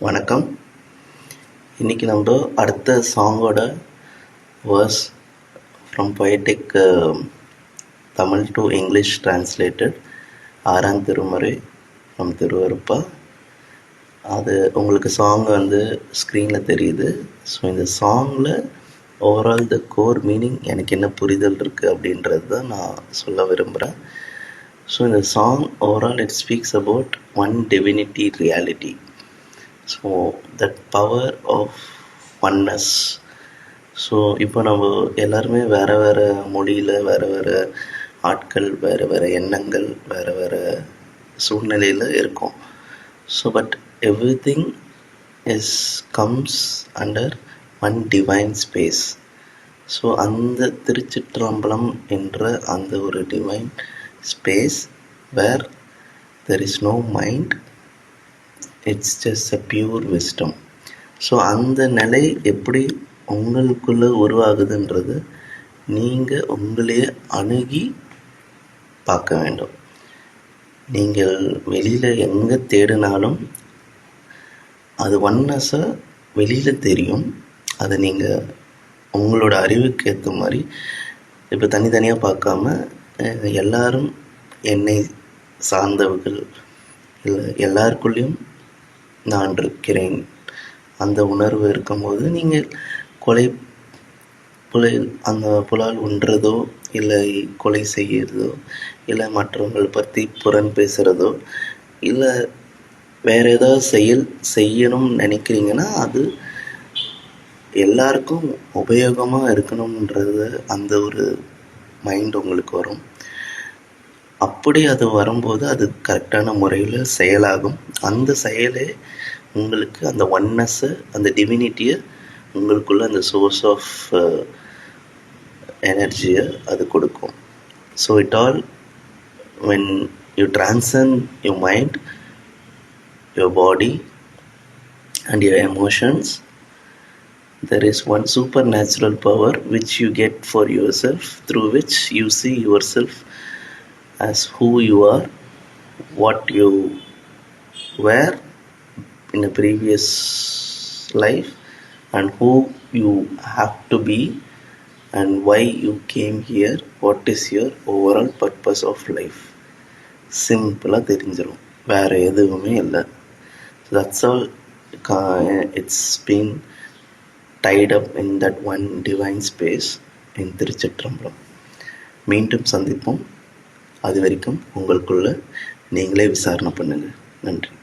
வணக்கம். இன்றைக்கி நம்ம அடுத்த சாங்கோட verse from poetic Tamil to English translated 6ஆம் திருமுறை ஃப்ரம் திருவருப்பா. அது உங்களுக்கு சாங் ஸ்க்ரீனில் தெரியுது. ஸோ இந்த சாங்கில் ஓவரால் த கோர் மீனிங் எனக்கு என்ன புரிதல் இருக்குது அப்படின்றது தான் நான் சொல்ல விரும்புகிறேன். ஸோ இந்த song overall it speaks about one divinity reality. So that power of oneness. So இப்போ நம்ம எல்லாருமே வேறு வேறு மொழியில், வேறு வேறு ஆட்கள், வேறு வேறு எண்ணங்கள், வேறு வேறு சூழ்நிலையில் இருக்கோம். So but every thing comes under one divine space. So அந்த திருச்சிற்றம்பலம் என்ற அந்த ஒரு divine space where there is no mind, it's just a pure wisdom. So அந்த நிலை எப்படி உங்களுக்குள்ளே உருவாகுதுன்றது நீங்கள் உங்களையே அணுகி பார்க்க வேண்டும். நீங்கள் வெளியில் எங்கே தேடினாலும் அது ஒன்னஸாக வெளியில் தெரியும். அதை நீங்கள் உங்களோட அறிவுக்கு ஏற்ற மாதிரி இப்போ தனித்தனியாக பார்க்காம எல்லாரும் என்னை சார்ந்தவர்கள், இல்லை எல்லாருக்குள்ளேயும் நான் இருக்கிறேன் அந்த உணர்வு இருக்கும்போது நீங்கள் அந்த புலால் உண்றதோ, இல்லை கொலை செய்கிறதோ, இல்லை மற்றவங்களை பற்றி புறம் பேசுகிறதோ, இல்லை வேறு ஏதாவது செய்யணும்னு நினைக்கிறீங்கன்னா அது எல்லாருக்கும் உபயோகமாக இருக்கணுன்றது அந்த ஒரு மைண்ட் உங்களுக்கு வரும். அப்படி அது வரும்போது அது கரெக்டான முறையில் செயலாகும். அந்த செயலே உங்களுக்கு அந்த ஒன்னஸை, அந்த டிவினிட்டியை உங்களுக்குள்ள அந்த சோர்ஸ் ஆஃப் எனர்ஜியை அது கொடுக்கும். So it all when you transcend your mind, your body and your emotions, there is one supernatural power which you get for yourself, through which you see yourself as who you are, what you were in a previous life, and who you have to be, and why you came here, what is your overall purpose of life. சிம்பிளாக தெரிஞ்சிடும், வேறு எதுவுமே இல்லை. That's all. It's been tied up in that one divine space in திருச்சிற்றம்பலம். மீண்டும் சந்திப்போம். அது வரைக்கும் உங்களுக்குள்ள நீங்களே விசாரணை பண்ணுங்கள். நன்றி.